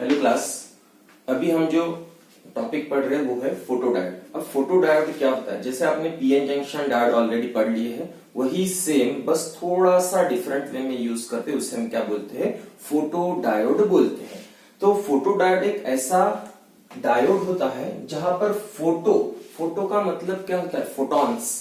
Hello class. अभी हम जो टॉपिक पढ़ रहे हैं वो है फोटोडायोड। अब फोटोडायोड क्या होता है, जैसे आपने पीएन जंक्शन डायोड ऑलरेडी पढ़ लिए है, वही सेम बस थोड़ा सा डिफरेंट वे में यूज करते हैं, उसे हम क्या बोलते हैं, फोटोडायोड बोलते हैं। तो फोटोडायोड एक ऐसा डायोड होता है जहां पर फोटो का मतलब क्या होता है, फोटॉन्स,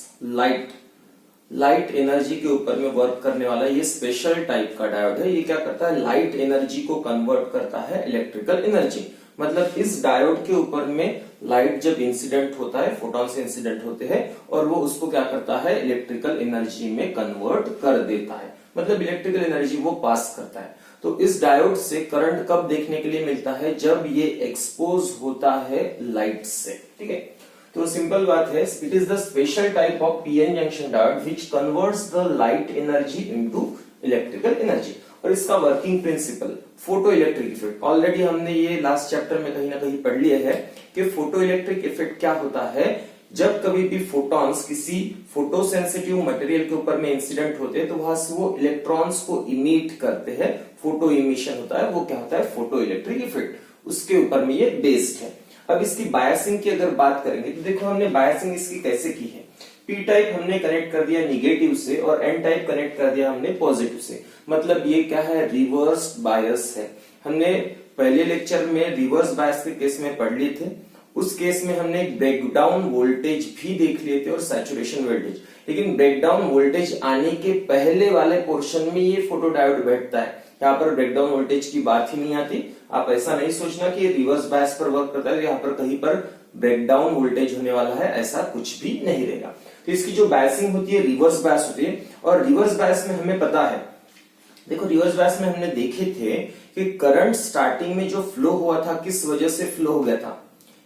लाइट एनर्जी के ऊपर में वर्क करने वाला ये स्पेशल टाइप का डायोड है। ये क्या करता है, लाइट एनर्जी को कन्वर्ट करता है इलेक्ट्रिकल एनर्जी। मतलब इस डायोड के ऊपर में लाइट जब इंसिडेंट होता है, फोटॉन से इंसिडेंट होते हैं और वो उसको क्या करता है, इलेक्ट्रिकल एनर्जी में कन्वर्ट कर देता है। मतलब इलेक्ट्रिकल एनर्जी वो पास करता है। तो इस डायोड से करंट कब देखने के लिए मिलता है, जब ये एक्सपोज होता है लाइट से। ठीक है, तो सिंपल बात है, it is the special type of PN junction diode which converts the light energy into electrical energy. और इसका working principle photo electric effect, already हमने ये लास्ट चैप्टर में कहीं ना कहीं पढ़ लिया है कि फोटो इलेक्ट्रिक इफेक्ट क्या होता है। जब कभी भी फोटॉन्स किसी फोटो सेंसिटिव मटेरियल के ऊपर में इंसिडेंट होते हैं तो वहां से वो इलेक्ट्रॉन्स को इमिट करते हैं, फोटो इमिशन होता है, वो क्या होता है, फोटो इलेक्ट्रिक इफेक्ट। उसके ऊपर में ये बेस्ड है। अब इसकी बायसिंग की अगर बात करेंगे तो देखो हमने बायसिंग इसकी कैसे की है। पी टाइप हमने कनेक्ट कर दिया निगेटिव से और एन टाइप कनेक्ट कर दिया हमने पॉजिटिव से। मतलब ये क्या है, रिवर्स बायस है। हमने पहले लेक्चर में रिवर्स बायस के केस में पढ़ लिए थे। उस केस में हमने ब्रेकडाउन वोल्टेज भी देख लिए थे और सैचुरेशन वोल्टेज। लेकिन ब्रेकडाउन वोल्टेज आने के पहले वाले पोर्शन में ये फोटोडायोड बैठता है। यहाँ पर ब्रेकडाउन वोल्टेज की बात ही नहीं आती। आप ऐसा नहीं सोचना कि ये रिवर्स बायस पर वर्क करता है, यहाँ पर कहीं पर ब्रेकडाउन वोल्टेज होने वाला है, ऐसा कुछ भी नहीं रहेगा। तो इसकी जो बायसिंग होती है रिवर्स बायस होती है। और रिवर्स बायस में हमें पता है, देखो रिवर्स बायस में हमने देखे थे कि करंट स्टार्टिंग में जो फ्लो हुआ था किस वजह से फ्लो हो गया था।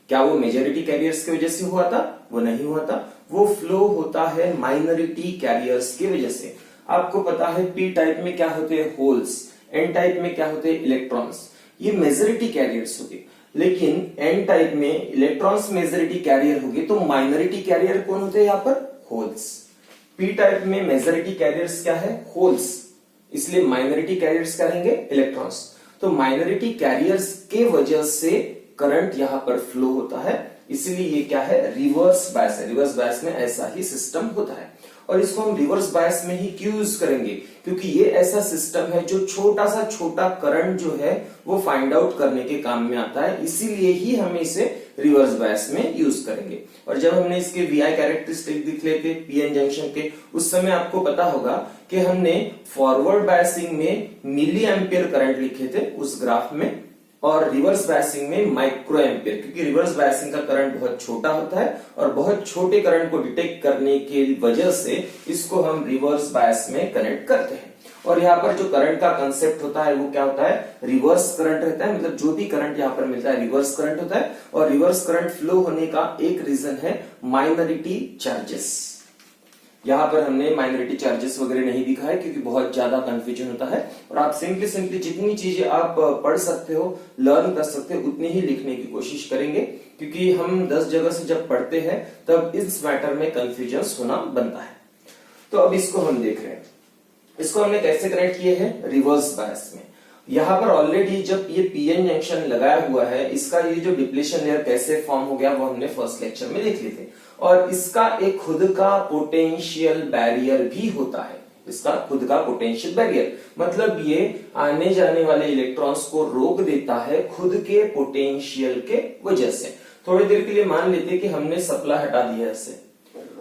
क्या वो मेजॉरिटी कैरियर्स की वजह से हुआ था? वो नहीं हुआ था। वो फ्लो होता है माइनॉरिटी कैरियर्स की वजह से। आपको पता है पी टाइप में क्या होते हैं, होल्स, एन टाइप में क्या होते हैं, इलेक्ट्रॉन्स। ये मेजॉरिटी कैरियर्स होते, लेकिन एन टाइप में इलेक्ट्रॉन्स मेजॉरिटी कैरियर होगी तो माइनॉरिटी कैरियर कौन होते हैं, यहाँ पर होल्स। पी टाइप में मेजॉरिटी कैरियर्स क्या है, होल्स, इसलिए माइनॉरिटी कैरियर्स क्या रहेंगे, इलेक्ट्रॉन्स। तो माइनॉरिटी कैरियर्स के वजह से करंट यहां पर फ्लो होता है, इसलिए ये क्या है, रिवर्स बायस है। रिवर्स बायस में ऐसा ही सिस्टम होता है और इसको हम रिवर्स बायस में ही क्यों यूज करेंगे, क्योंकि ये ऐसा सिस्टम है जो छोटा सा छोटा करंट जो है वो फाइंड आउट करने के काम में आता है, इसीलिए ही हम इसे रिवर्स बायस में यूज करेंगे। और जब हमने इसके वीआई कैरेक्टरिस्टिक दिख लेते पीएन जंक्शन के, उस समय आपको पता होगा कि हमने फॉरवर्ड बायसिंग में मिली एम्पियर करंट लिखे थे उस ग्राफ में, और रिवर्स बायसिंग में माइक्रो एम्पियर, क्योंकि रिवर्स बायसिंग का करंट बहुत छोटा होता है और बहुत छोटे करंट को डिटेक्ट करने की वजह से इसको हम रिवर्स बायस में कनेक्ट करते हैं। और यहाँ पर जो करंट का कंसेप्ट होता है वो क्या होता है, रिवर्स करंट रहता है। मतलब जो भी करंट यहाँ पर मिलता है रिवर्स करंट होता है। और रिवर्स करंट फ्लो होने का एक रीजन है माइनॉरिटी चार्जेस। यहाँ पर हमने माइनॉरिटी चार्जेस वगैरह नहीं दिखा है क्योंकि बहुत ज्यादा कंफ्यूजन होता है और आप सिंपली जितनी चीजें आप पढ़ सकते हो, लर्न कर सकते हो, उतनी ही लिखने की कोशिश करेंगे, क्योंकि हम 10 जगह से जब पढ़ते हैं तब इस मैटर में कंफ्यूजन होना बनता है। तो अब इसको हम देख रहे हैं, इसको हमने कैसे कनेक्ट किए हैं, रिवर्स बायस में। यहाँ पर ऑलरेडी जब ये पीएन जंक्शन लगाया हुआ है, इसका ये जो डिप्लेशन लेयर कैसे फॉर्म हो गया वो हमने फर्स्ट लेक्चर में देख लिए थे। और इसका एक खुद का पोटेंशियल बैरियर भी होता है, इसका खुद का पोटेंशियल बैरियर, मतलब ये आने जाने वाले इलेक्ट्रॉन्स को रोक देता है खुद के पोटेंशियल के वजह से। थोड़ी देर के लिए मान लेते कि हमने सप्लाई हटा दिया ऐसे,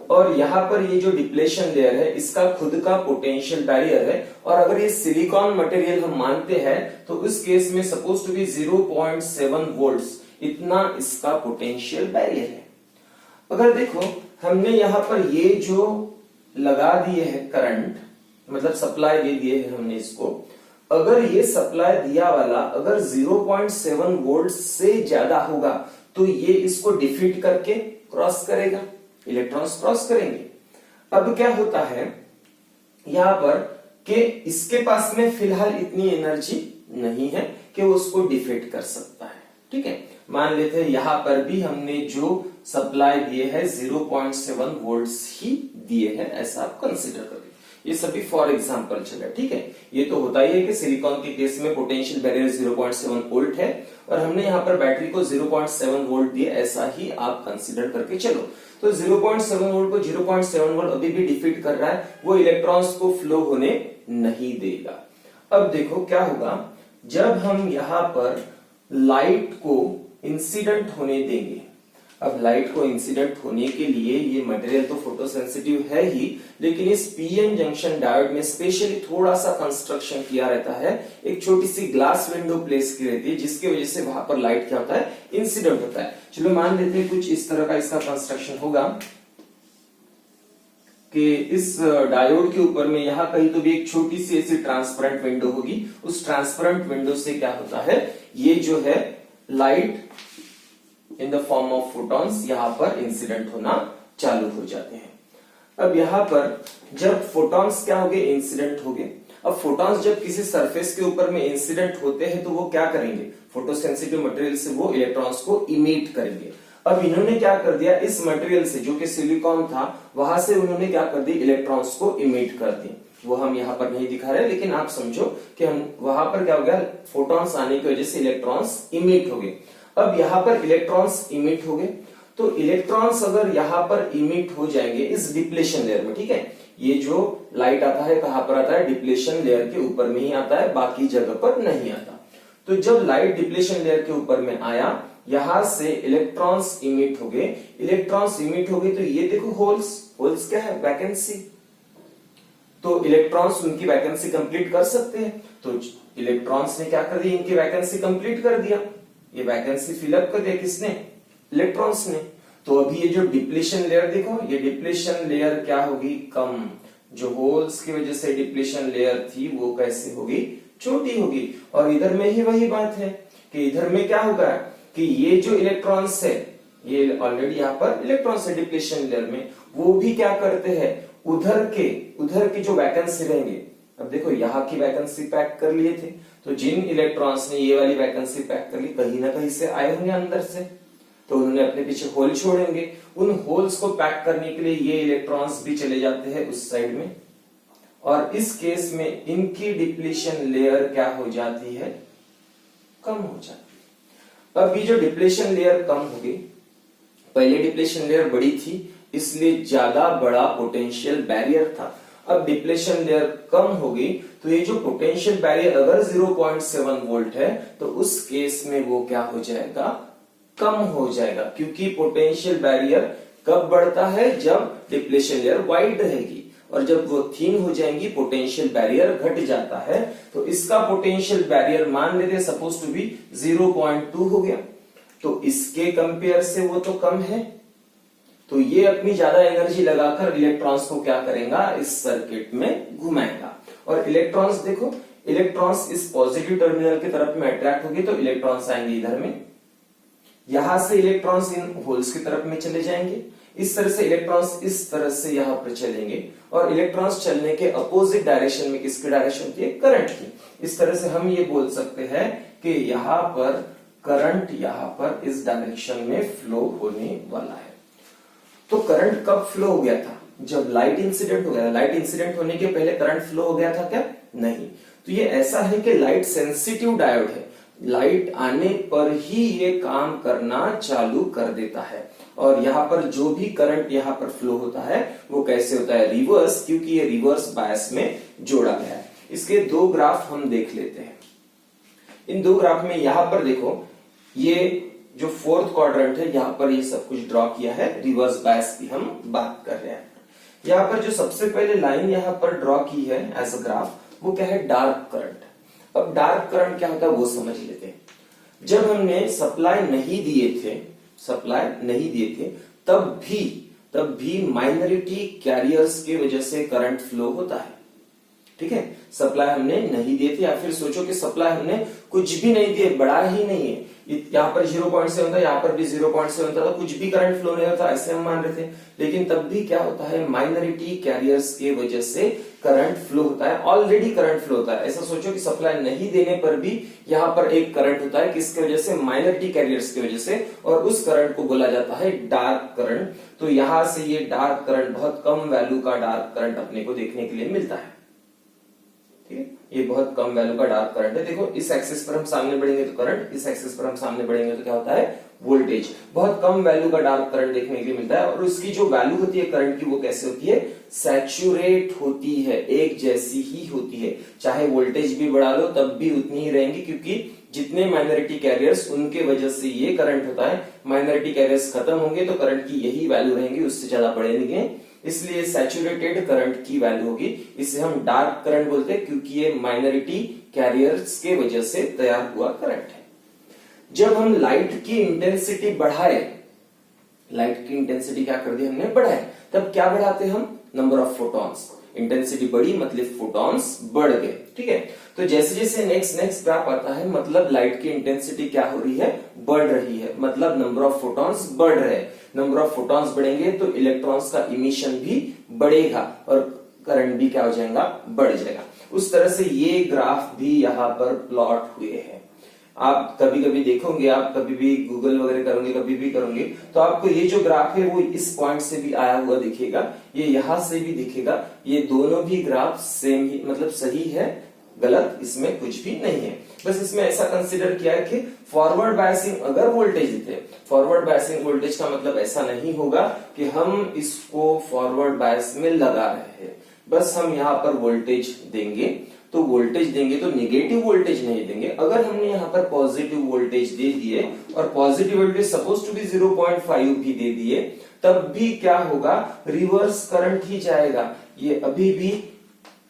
और यहाँ पर ये जो डिप्लेशन लेयर है इसका खुद का पोटेंशियल बैरियर है। और अगर ये सिलिकॉन मटेरियल हम मानते हैं तो इस केस में सपोज टू बी 0.7 वोल्ट्स, इतना इसका पोटेंशियल बैरियर है। अगर देखो हमने यहाँ पर ये जो लगा दिए है करंट, मतलब सप्लाई दे दिए है हमने इसको, अगर ये सप्लाई दिया वाला अगर 0.7 वोल्ट से ज्यादा होगा तो ये इसको डिफीट करके क्रॉस करेगा, इलेक्ट्रॉन्स क्रॉस करेंगे। अब क्या होता है यहां पर कि इसके पास में फिलहाल इतनी एनर्जी नहीं है कि वो उसको डिफीट कर सकता है। ठीक है, मान लेते हैं यहां पर भी हमने जो सप्लाई दिए है 0.7 वोल्ट्स ही दिए हैं, ऐसा आप कंसिडर करें। ये सभी फॉर एग्जांपल चल रहा है, ठीक है। ये तो होता ही है कि सिलिकॉन के केस में पोटेंशियल बैरियर 0.7 वोल्ट है और हमने यहाँ पर बैटरी को 0.7 वोल्ट दिया, ऐसा ही आप कंसीडर करके चलो। तो 0.7 वोल्ट को 0.7 वोल्ट अभी भी डिफीट कर रहा है, वो इलेक्ट्रॉन्स को फ्लो होने नहीं देगा। अब देखो क्या होगा, जब हम यहाँ पर लाइट को इंसिडेंट होने देंगे। अब लाइट को इंसिडेंट होने के लिए ये मटेरियल तो फोटोसेंसिटिव है ही, लेकिन इस पीएन जंक्शन डायोड में स्पेशली थोड़ा सा कंस्ट्रक्शन किया रहता है, एक छोटी सी ग्लास विंडो प्लेस की रहती है, जिसकी वजह से वहां पर लाइट क्या होता है, इंसिडेंट होता है। चलो मान लेते हैं कुछ इस तरह का इसका कंस्ट्रक्शन होगा कि इस डायोड के ऊपर में यहाँ कहीं तो भी एक छोटी सी ऐसी ट्रांसपेरेंट विंडो होगी। उस ट्रांसपेरेंट विंडो से क्या होता है, ये जो है light in the form of photons यहाँ पर इंसिडेंट होना चालू हो जाते हैं। अब यहाँ पर जब फोटॉन्स क्या हो गए, इंसिडेंट हो गए। अब फोटॉन्स जब किसी सरफेस के ऊपर में इंसिडेंट होते हैं तो वो क्या करेंगे, फोटोसेंसिटिव मटेरियल से वो इलेक्ट्रॉन्स को इमिट करेंगे। अब इन्होंने क्या कर दिया, इस मटेरियल से जो कि सिलिकॉन था वहां से उन्होंने क्या कर दी, इलेक्ट्रॉन्स को इमिट कर दी। वो हम यहाँ पर नहीं दिखा रहे, लेकिन आप समझो कि हम वहां पर क्या हो गया, फोटॉन्स आने की वजह से इलेक्ट्रॉन्स इमिट हो गए। अब यहाँ पर इलेक्ट्रॉन्स इमिट हो गए, तो इलेक्ट्रॉन्स अगर यहाँ पर इमिट हो जाएंगे इस डिप्लेशन लेयर में, ठीक है, ये जो लाइट आता है कहां पर आता है, डिप्लेशन लेयर के ऊपर में ही आता है, बाकी जगह पर नहीं आता। तो जब लाइट डिप्लेशन लेयर के ऊपर में आया, यहां से इलेक्ट्रॉन्स इमिट हो गए। इलेक्ट्रॉन्स इमिट हो गए तो ये देखो होल्स, होल्स क्या है, वैकेंसी। तो इलेक्ट्रॉन्स उनकी वैकेंसी कंप्लीट कर सकते हैं, तो इलेक्ट्रॉन्स ने क्या कर दिया, इनकी वैकेंसी कंप्लीट कर दिया। ये वैकेंसी फिलअप कर दिया किसने, इलेक्ट्रॉन्स ने। तो अभी ये जो डिप्लेशन लेयर देखो, ये डिप्लेशन लेयर क्या होगी, कम। जो होल्स की वजह से डिप्लेशन लेयर थी वो कैसे होगी, छोटी होगी। और इधर में ही वही बात है कि इधर में क्या होगा कि ये जो इलेक्ट्रॉन्स है, ये ऑलरेडी यहाँ पर इलेक्ट्रॉन्स है डिप्लेशन लेयर में, वो भी क्या करते हैं, उधर की जो वैकेंसी रहेंगे। अब देखो यहाँ की वैकेंसी पैक कर लिए थे, तो जिन इलेक्ट्रॉन्स ने ये वाली वैकेंसी पैक कर ली, कहीं ना कहीं से आए होंगे अंदर से, तो उन्होंने अपने पीछे होल छोड़ेंगे। उन होल्स को पैक करने के लिए ये इलेक्ट्रॉन्स भी चले जाते हैं उस साइड में, और इस केस में इनकी डिप्लीशन लेयर क्या हो जाती है, कम हो जाती है। अब ये जो डिप्लीशन लेयर कम होगी, पहले डिप्लीशन लेयर बड़ी थी इसलिए ज्यादा बड़ा पोटेंशियल बैरियर था। अब डिप्लेशन लेयर कम होगी तो ये जो पोटेंशियल बैरियर अगर 0.7 वोल्ट है तो उस केस में वो क्या हो जाएगा, कम हो जाएगा। क्योंकि पोटेंशियल बैरियर कब बढ़ता है, जब डिप्लेशन लेयर वाइड रहेगी, और जब वो थिन हो जाएंगी पोटेंशियल बैरियर घट जाता है। तो इसका पोटेंशियल बैरियर मान लेते सपोज टू बी 0.2 हो गया, तो इसके कंपेयर से वो तो कम है, तो ये अपनी ज्यादा एनर्जी लगाकर इलेक्ट्रॉन्स को क्या करेगा, इस सर्किट में घुमाएगा। और इलेक्ट्रॉन्स देखो, इलेक्ट्रॉन्स इस पॉजिटिव टर्मिनल की तरफ में अट्रैक्ट होंगे तो इलेक्ट्रॉन्स आएंगे इधर में, यहां से इलेक्ट्रॉन्स इन होल्स की तरफ में चले जाएंगे, इस तरह से इलेक्ट्रॉन्स इस तरह से यहां पर चलेंगे, और इलेक्ट्रॉन्स चलने के अपोजिट डायरेक्शन में किसकी डायरेक्शन होती है, करंट की। इस तरह से हम ये बोल सकते हैं कि यहां पर करंट यहां पर इस डायरेक्शन में फ्लो होने वाला है। तो करंट कब फ्लो हो गया था, जब लाइट इंसिडेंट हो गया। लाइट इंसिडेंट होने के पहले करंट फ्लो हो गया था क्या, नहीं। तो ये ऐसा है कि लाइट सेंसिटिव डायोड है, लाइट आने पर ही ये काम करना चालू कर देता है। और यहाँ पर जो भी करंट यहाँ पर फ्लो होता है वो कैसे होता है, रिवर्स, क्योंकि ये रिवर्स बायस में जोड़ा गया है। इसके दो ग्राफ हम देख लेते हैं। इन दो ग्राफ में यहाँ पर देखो, ये जो फोर्थ क्वाड्रेंट है यहाँ पर ये सब कुछ ड्रॉ किया है, रिवर्स बायस की हम बात कर रहे हैं। यहाँ पर जो सबसे पहले लाइन यहाँ पर ड्रॉ की है एज अ ग्राफ, वो क्या है, डार्क करंट। अब डार्क करंट क्या होता है वो समझ लेते हैं। जब हमने सप्लाई नहीं दिए थे तब भी माइनॉरिटी कैरियर्स की वजह से करंट फ्लो होता है, ठीक है, सप्लाई हमने नहीं दिए थे, या फिर सोचो कि सप्लाई हमने कुछ भी नहीं दिए, बढ़ा ही नहीं है, यहाँ पर 0.7 था, यहाँ पर भी 0.7 था, तो कुछ भी करंट फ्लो नहीं होता ऐसे हम मान रहे थे। लेकिन तब भी क्या होता है, माइनॉरिटी कैरियर्स के वजह से करंट फ्लो होता है, ऑलरेडी करंट फ्लो होता है। ऐसा सोचो कि सप्लाई नहीं देने पर भी यहाँ पर एक करंट होता है, किसके वजह से, माइनॉरिटी कैरियर्स की वजह से, और उस करंट को बोला जाता है डार्क करंट। तो यहां से ये डार्क करंट, बहुत कम वैल्यू का डार्क करंट अपने को देखने के लिए मिलता है। ठीक है, ये बहुत कम वैल्यू का डार्क करंट है। देखो इस एक्सिस पर हम सामने बढ़ेंगे तो करंट, इस एक्सिस पर हम सामने बढ़ेंगे तो क्या होता है, वोल्टेज। बहुत कम वैल्यू का डार्क करंट देखने के लिए मिलता है, और उसकी जो वैल्यू होती है करंट की, वो कैसे होती है, सैचुरेट होती है, एक जैसी ही होती है। चाहे वोल्टेज भी बढ़ा लो तब भी उतनी ही रहेंगी, क्योंकि जितने माइनॉरिटी कैरियर्स, उनके वजह से ये करंट होता है। माइनॉरिटी कैरियर्स खत्म होंगे तो करंट की यही वैल्यू रहेंगी, उससे ज्यादा बढ़ेंगे, इसलिए सैचुरेटेड करंट की वैल्यू होगी। इसे हम डार्क करंट बोलते हैं, क्योंकि ये माइनॉरिटी कैरियर्स के वजह से तैयार हुआ करंट है। जब हम लाइट की इंटेंसिटी बढ़ाए, लाइट की इंटेंसिटी क्या कर दी हमने, बढ़ाए, तब क्या बढ़ाते हम, नंबर ऑफ फोटॉन्स। इंटेंसिटी बढ़ी मतलब फोटॉन्स बढ़ गए। ठीक है, तो जैसे जैसे नेक्स्ट ग्राफ आता है, मतलब लाइट की इंटेंसिटी क्या हो रही है, बढ़ रही है, मतलब नंबर ऑफ फोटॉन्स बढ़ रहे हैं। नंबर ऑफ फोटॉन्स बढ़ेंगे तो इलेक्ट्रॉन्स का इमिशन भी बढ़ेगा और करंट भी क्या हो जाएगा, बढ़ जाएगा। उस तरह से ये ग्राफ भी यहाँ पर प्लॉट हुए हैं। आप कभी कभी देखोगे, आप कभी भी गूगल वगैरह करोगे, कभी भी करोगे, तो आपको ये जो ग्राफ है वो इस पॉइंट से भी आया हुआ दिखेगा, ये यहां से भी दिखेगा। ये दोनों भी ग्राफ सेम ही, मतलब सही है, गलत इसमें कुछ भी नहीं है। बस इसमें ऐसा कंसीडर किया है कि फॉरवर्ड बायसिंग अगर वोल्टेज देते हैं, फॉरवर्ड बायसिंग वोल्टेज का मतलब ऐसा नहीं होगा कि हम इसको फॉरवर्ड बायस में लगा रहे हैं, बस हम यहाँ पर वोल्टेज देंगे, तो वोल्टेज देंगे तो निगेटिव वोल्टेज नहीं देंगे। अगर हमने यहाँ पर पॉजिटिव वोल्टेज दे दिए और positive voltage suppose to be 0.5 भी दे दिए, तब भी क्या होगा, रिवर्स करंट ही जाएगा। ये अभी भी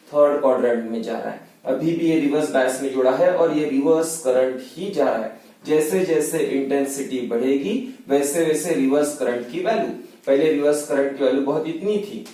थर्ड क्वाड्रेंट में जा रहा है, अभी भी ये रिवर्स बायस में जुड़ा है और ये रिवर्स करंट ही जा रहा है। जैसे जैसे इंटेंसिटी बढ़ेगी वैसे वैसे रिवर्स करंट की वैल्यू, पहले रिवर्स करंट की वैल्यू बहुत इतनी थी,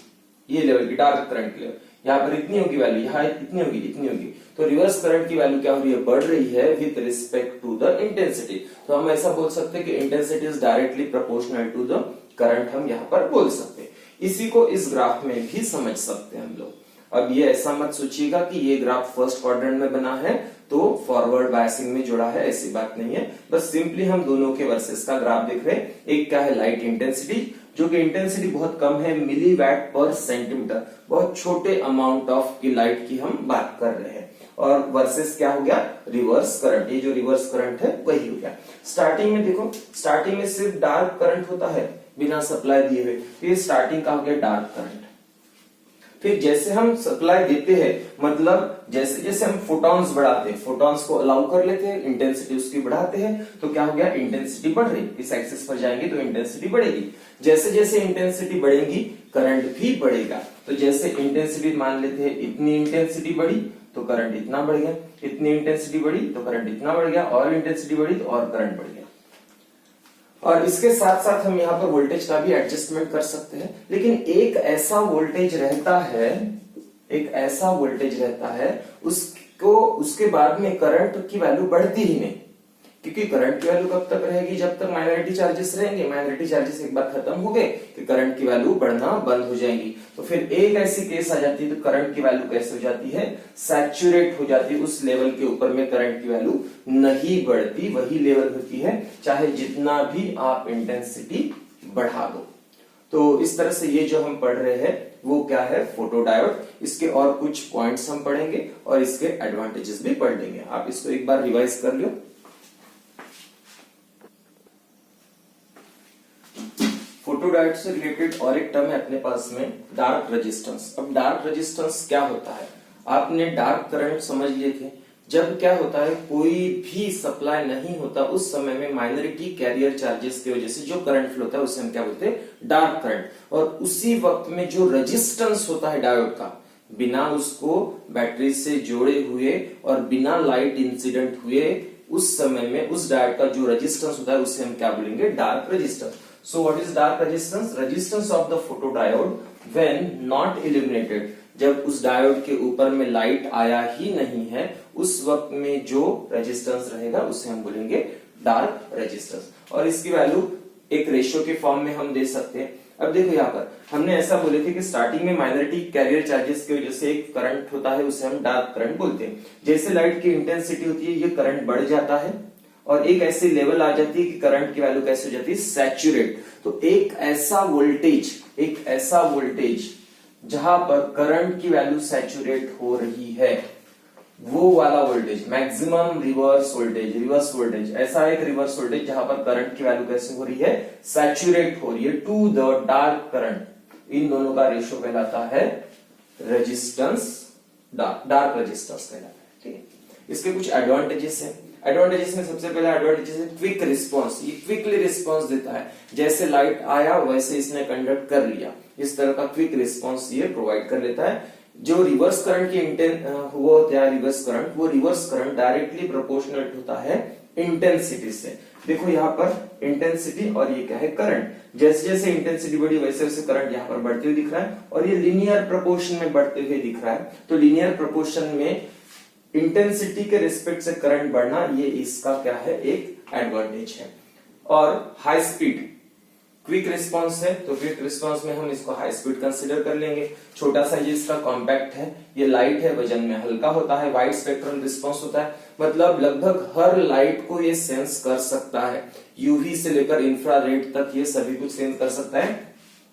ये लेवल की डार्क करंट की लेवल, यहाँ पर इतनी होगी वैल्यू, यहाँ इतनी होगी, इतनी होगी, तो रिवर्स करंट की वैल्यू क्या हो रही है, बढ़ रही है with respect to the intensity. तो हम ऐसा बोल सकते हैं कि intensity is directly proportional to the current, हम यहाँ पर बोल सकते हैं। इसी को इस ग्राफ में भी समझ सकते हैं हम लोग। अब ये ऐसा मत सोचिएगा कि ये ग्राफ फर्स्ट क्वाड्रेंट में बना है तो फॉरवर्ड बायसिंग में जुड़ा है, ऐसी बात नहीं है। बस सिंपली हम दोनों के वर्सेस का ग्राफ देख रहे हैं। एक क्या है, लाइट इंटेंसिटी, जो कि इंटेंसिटी बहुत कम है, मिलीवैट पर सेंटीमीटर, बहुत छोटे अमाउंट ऑफ की लाइट की हम बात कर रहे हैं। और वर्सेस क्या हो गया, रिवर्स करंट, ये जो रिवर्स करंट है वही हो गया। स्टार्टिंग में देखो, स्टार्टिंग में सिर्फ डार्क करंट होता है बिना सप्लाई दिए हुए, ये स्टार्टिंग का हो गया डार्क करंट। फिर जैसे हम सप्लाई देते हैं, मतलब जैसे जैसे हम फोटॉन्स बढ़ाते हैं, फोटॉन्स को अलाउ कर लेते हैं, इंटेंसिटी उसकी बढ़ाते हैं, तो क्या हो गया, इंटेंसिटी बढ़ रही, इस एक्सिस पर जाएंगे तो इंटेंसिटी बढ़ेगी। जैसे जैसे इंटेंसिटी बढ़ेगी करंट भी बढ़ेगा। तो जैसे इंटेंसिटी मान लेते हैं, इतनी इंटेंसिटी बढ़ी तो करंट इतना बढ़ गया, इतनी इंटेंसिटी बढ़ी तो करंट इतना बढ़ गया, और इंटेंसिटी बढ़ी तो और करंट बढ़ गया। और इसके साथ साथ हम यहाँ पर वोल्टेज का भी एडजस्टमेंट कर सकते हैं। लेकिन एक ऐसा वोल्टेज रहता है, एक ऐसा वोल्टेज रहता है, उसको उसके बाद में करंट की वैल्यू बढ़ती ही नहीं, क्योंकि करंट की वैल्यू कब तक रहेगी, जब तक माइनॉरिटी चार्जेस रहेंगे। माइनॉरिटी चार्जेस एक बार खत्म हो गए कि करंट की वैल्यू बढ़ना बंद हो जाएगी। तो फिर एक ऐसी केस आ जाती है तो करंट की वैल्यू कैसे हो जाती है, सैचुरेट हो जाती है, उस लेवल के ऊपर में करंट की वैल्यू नहीं बढ़ती, वही लेवल होती है चाहे जितना भी आप इंटेंसिटी बढ़ा दो। तो इस तरह से ये जो हम पढ़ रहे हैं वो क्या है, फोटोडायोड। इसके और कुछ पॉइंट्स हम पढ़ेंगे और इसके एडवांटेजेस भी पढ़ लेंगे। आप इसको एक बार रिवाइज कर लो। फोटोडायोड से रिलेटेड और एक टर्म है अपने पास में, डार्क रेजिस्टेंस। अब डार्क रेजिस्टेंस क्या होता है, आपने डार्क करंट समझ लिए थे। जब क्या होता है, कोई भी सप्लाई नहीं होता, उस समय में माइनॉरिटी कैरियर चार्जेस की वजह से जो करंट फ्लो होता है उसे हम क्या बोलते हैं, डार्क करंट। और उसी वक्त में जो रेजिस्टेंस होता है डायोड का, बिना उसको बैटरी से जोड़े हुए और बिना लाइट इंसिडेंट हुए, उस समय में उस डायोड का जो रेजिस्टेंस होता है उसे हम क्या बोलेंगे, dark resistance. So what is dark resistance? Resistance of the photodiode when not illuminated. जब उस डायोड के ऊपर में लाइट आया ही नहीं है उस वक्त में जो रेजिस्टेंस रहेगा उसे हम बोलेंगे डार्क रेजिस्टेंस। और इसकी वैल्यू एक रेशियो के फॉर्म में हम दे सकते हैं। अब देखो यहाँ पर हमने ऐसा बोले थे कि स्टार्टिंग में माइनॉरिटी कैरियर चार्जेस की वजह से एक करंट होता है उसे हम डार्क करंट बोलते हैं। जैसे लाइट की इंटेंसिटी होती है ये करंट बढ़ जाता है और एक ऐसी लेवल आ जाती है कि करंट की वैल्यू कैसे हो जाती है सैचुरेट। तो एक ऐसा वोल्टेज जहां पर करंट की वैल्यू सैचुरेट हो रही है वो वाला वोल्टेज मैक्सिमम रिवर्स वोल्टेज ऐसा एक रिवर्स वोल्टेज जहां पर करंट की वैल्यू कैसे हो रही है सैचुरेट हो रही है टू द डार्क करंट। इन दोनों का रेशियो कहलाता है रेजिस्टेंस, डार्क रेजिस्टेंस कहलाता है। ठीक है, इसके कुछ एडवांटेजेस है। एडवांटेजेस में सबसे पहला एडवांटेज है क्विक रिस्पॉन्स। ये क्विकली रिस्पॉन्स देता है, जैसे लाइट आया वैसे इसने कंडक्ट कर लिया, इस तरह का क्विक रिस्पॉन्स ये प्रोवाइड कर लेता है। जो रिवर्स करंट की वो होता है रिवर्स करंट डायरेक्टली प्रोपोर्शनल होता है इंटेंसिटी से। देखो यहाँ पर इंटेंसिटी और ये क्या है करंट, जैसे जैसे इंटेंसिटी बढ़ी वैसे वैसे करंट यहाँ पर बढ़ते हुए दिख रहा है और ये लीनियर प्रोपोर्शन में बढ़ते हुए दिख रहा है। तो लीनियर प्रोपोर्शन में इंटेंसिटी के रिस्पेक्ट से करंट बढ़ना ये इसका क्या है एक एडवांटेज है। और हाई स्पीड क्विक रिस्पांस है तो क्विक रिस्पांस में हम इसको हाई स्पीड कंसीडर कर लेंगे। छोटा सा ये इसका कॉम्पैक्ट है, ये लाइट है वजन में हल्का होता है, वाइड स्पेक्ट्रल रिस्पांस होता है, मतलब लगभग हर लाइट को ये सेंस कर सकता है। यूवी से लेकर इंफ्रारेड तक ये सभी कुछ सेंस कर सकता है।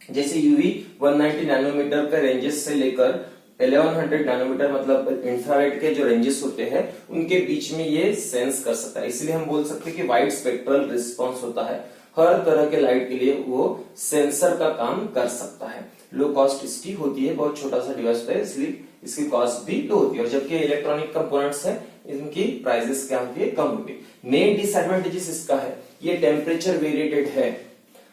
जैसे यूवी 190 नैनोमीटर का रेंजेस से लेकर 1100 नैनोमीटर मतलब इंफ्रारेड के जो रेंजेस होते हैं उनके बीच में ये सेंस कर सकता है। इसलिए हम बोल सकते हैं कि वाइड स्पेक्ट्रल रिस्पांस होता है, हर तरह के लाइट के लिए वो सेंसर का काम कर सकता है। लो कॉस्ट इसकी होती है, बहुत छोटा सा डिवाइस होता है इसलिए इसकी कॉस्ट भी लो होती है। और जबकि इलेक्ट्रॉनिक कंपोनेंट्स है इनकी प्राइसेस क्या होती है कम होती है। मेन डिसएडवांटेजेस इसका है ये टेम्परेचर वेरिएटेड है,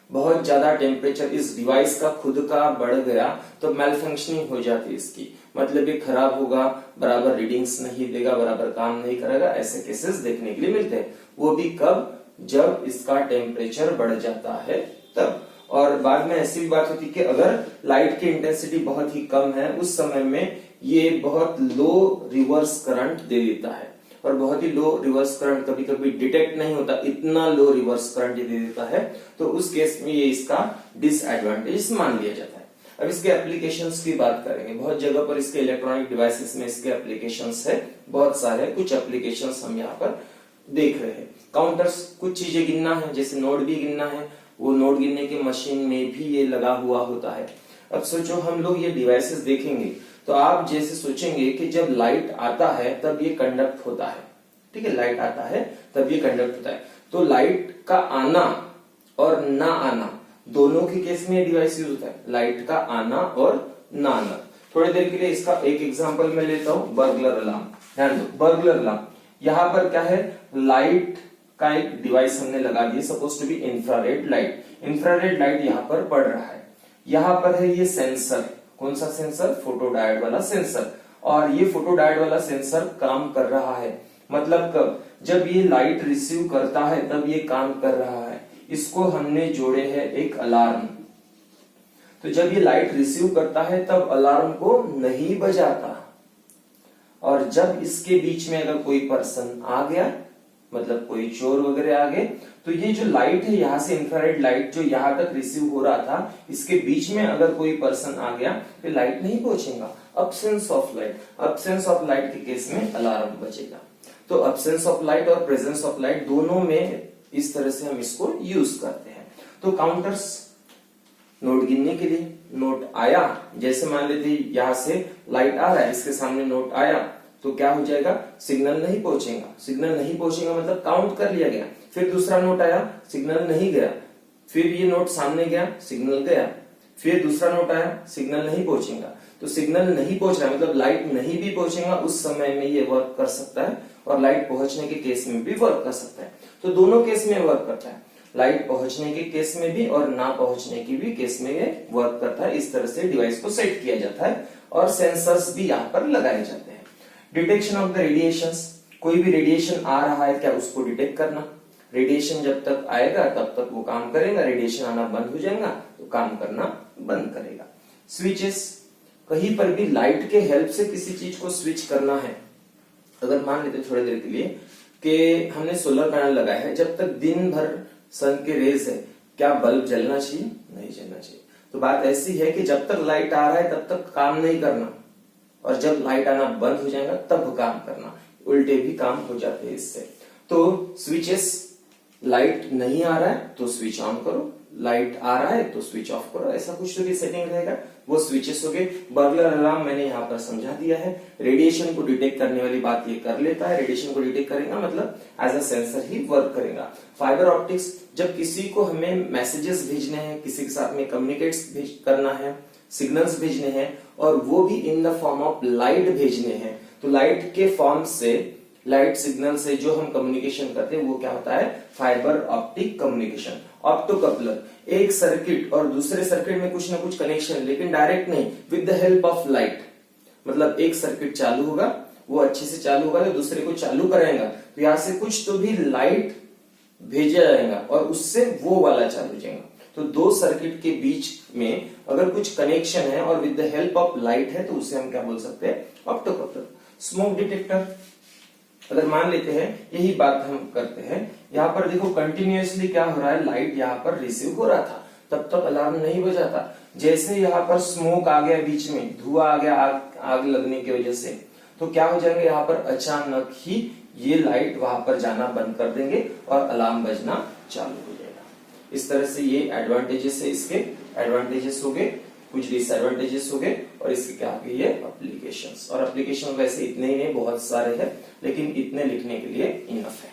बहुत ज्यादा टेम्परेचर इस डिवाइस का खुद का बढ़ गया तो मेल फंक्शनिंग हो जाती है इसकी, मतलब ये खराब होगा, बराबर रीडिंग्स नहीं देगा, बराबर काम नहीं करेगा, ऐसे केसेस देखने के लिए मिलते हैं। वो भी कब, जब इसका टेम्परेचर बढ़ जाता है तब। और बाद में ऐसी भी बात होती है कि अगर लाइट की इंटेंसिटी बहुत ही कम है उस समय में ये बहुत लो रिवर्स करंट दे देता है और बहुत ही लो रिवर्स करंट कभी कभी डिटेक्ट नहीं होता, इतना लो रिवर्स करंट दे देता है, तो उस केस में ये इसका डिसएडवांटेज मान लिया जाता है। अब इसके एप्लीकेशंस की बात करेंगे, बहुत जगह पर इसके इलेक्ट्रॉनिक डिवाइसेस में इसके एप्लीकेशंस है, बहुत सारे कुछ एप्लीकेशंस हम यहाँ पर देख रहे हैं। काउंटर्स कुछ चीजें गिनना है, जैसे नोड भी गिनना है, वो नोड गिनने की मशीन में भी ये लगा हुआ होता है। अब सोचो हम लोग ये डिवाइसेस देखेंगे तो आप जैसे सोचेंगे कि जब लाइट आता है तब ये कंडक्ट होता है, ठीक है, लाइट आता है तब ये कंडक्ट होता है। तो लाइट का आना और ना आना दोनों के केस में ये डिवाइस यूज होता है, लाइट का आना और ना आना। थोड़ी देर के लिए इसका एक एग्जांपल मैं लेता हूं, बर्गलर अलार्म। ध्यान दो, बर्गलर अलार्म यहाँ पर क्या है, लाइट का एक डिवाइस हमने लगा दिया, suppose to be infrared light. Infrared light यहाँ पर पड़ रहा है, यहाँ पर है ये सेंसर, कौन सा सेंसर, फोटोडायोड वाला सेंसर, और ये फोटोडायोड वाला सेंसर काम कर रहा है। मतलब कब, जब ये लाइट रिसीव करता है तब ये काम कर रहा है। इसको हमने जोड़े है एक अलार्म, तो जब ये लाइट रिसीव करता है तब अलार्म को नहीं बजाता, और जब इसके बीच में अगर कोई पर्सन आ गया, मतलब कोई चोर वगैरह आ गए, तो ये जो लाइट है यहाँ से इंफ्रारेड लाइट जो यहाँ तक रिसीव हो रहा था, इसके बीच में अगर कोई पर्सन आ गया तो लाइट नहीं पहुंचेगा। अब्सेंस ऑफ लाइट के केस में अलार्म बजेगा। तो अब्सेंस ऑफ लाइट और प्रेजेंस ऑफ लाइट दोनों में इस तरह से हम इसको यूज करते हैं। तो काउंटर्स नोट गिनने के लिए, नोट आया, जैसे मान लेते यहाँ से लाइट आ रहा है, इसके सामने नोट आया तो क्या हो जाएगा, सिग्नल नहीं पहुंचेगा मतलब काउंट कर लिया गया। फिर दूसरा नोट आया, सिग्नल नहीं गया, फिर ये नोट सामने गया, सिग्नल गया, फिर दूसरा नोट आया, सिग्नल नहीं पहुंचेगा। तो सिग्नल नहीं पहुंच रहा है मतलब लाइट नहीं भी पहुंचेगा, उस समय में ये वर्क कर सकता है, और लाइट पहुंचने के केस में भी वर्क कर सकता है। तो दोनों केस में वर्क करता है, लाइट पहुंचने के केस में भी और ना पहुंचने की भी केस में ये वर्क करता है। इस तरह से डिवाइस को सेट किया जाता है और सेंसर्स भी यहाँ पर लगाए जाते हैं। डिटेक्शन ऑफ द रेडिएशंस, कोई भी रेडिएशन आ रहा है क्या उसको डिटेक्ट करना, रेडिएशन जब तक आएगा तब तक वो काम करेगा, रेडिएशन आना बंद हो जाएगा तो काम करना बंद करेगा। स्विचेस, कहीं पर भी लाइट के हेल्प से किसी चीज को स्विच करना है, अगर मान लेते थोड़ी देर के लिए कि हमने सोलर पैनल लगाया है, जब तक दिन भर सन के रेज है, क्या बल्ब जलना चाहिए? नहीं जलना चाहिए। तो बात ऐसी है कि जब तक लाइट आ रहा है तब तक काम नहीं करना, और जब लाइट आना बंद हो जाएगा तब काम करना। उल्टे भी काम हो जाते हैं इससे। तो स्विचेस, लाइट नहीं आ रहा है तो स्विच ऑन करो, लाइट आ रहा है तो स्विच ऑफ करो, ऐसा कुछ तो भी सेटिंग रहेगा, वो स्विचेस हो गए। बर्गलर अलार्म मैंने यहाँ पर समझा दिया है। रेडिएशन को डिटेक्ट करने वाली बात ये कर लेता है, रेडिएशन को डिटेक्ट करेगा मतलब एज अ सेंसर ही वर्क करेगा। फाइबर ऑप्टिक्स, जब किसी को हमें मैसेजेस भेजने हैं, किसी के साथ में कम्युनिकेट करना है, सिग्नल्स भेजने हैं, और वो भी in the form of light भेजने हैं, तो लाइट के फॉर्म से, लाइट सिग्नल से जो हम कम्युनिकेशन करते हैं वो क्या होता है? Fibre optic communication. ऑप्टोकपलर, एक सर्किट और दूसरे सर्किट में कुछ ना कुछ कनेक्शन, लेकिन डायरेक्ट नहीं, with the help of light. मतलब एक सर्किट चालू होगा, वो अच्छे से चालू होगा तो दूसरे को चालू कराएगा, तो यहां से कुछ तो भी लाइट भेजा जाएगा और उससे वो वाला चालू हो जाएगा। तो दो सर्किट के बीच में अगर कुछ कनेक्शन है और with the help of light है तो उसे हम क्या बोल सकते हैं? ऑप्टोकपलर। स्मोक डिटेक्टर, अगर मान लेते हैं यही बात हम करते हैं, यहाँ पर देखो कंटिन्यूअसली क्या हो रहा है, लाइट यहाँ पर रिसीव हो रहा था, तब तक अलार्म नहीं बजा था। जैसे यहाँ पर स्मोक आ गया, बीच में धुआं आ गया आग लगने की वजह से, तो क्या हो जाएगा, यहाँ पर अचानक ही ये लाइट वहां पर जाना बंद कर देंगे और अलार्म बजना चालू हो जाएगा। इस तरह से ये एडवांटेजेस है, इसके एडवांटेजेस हो गए, कुछ डिसएडवांटेजेस हो गए, और इसके क्या हो गए? ये एप्लीकेशंस। और एप्लीकेशन वैसे इतने ही नहीं, बहुत सारे हैं, लेकिन इतने लिखने के लिए इनफ है।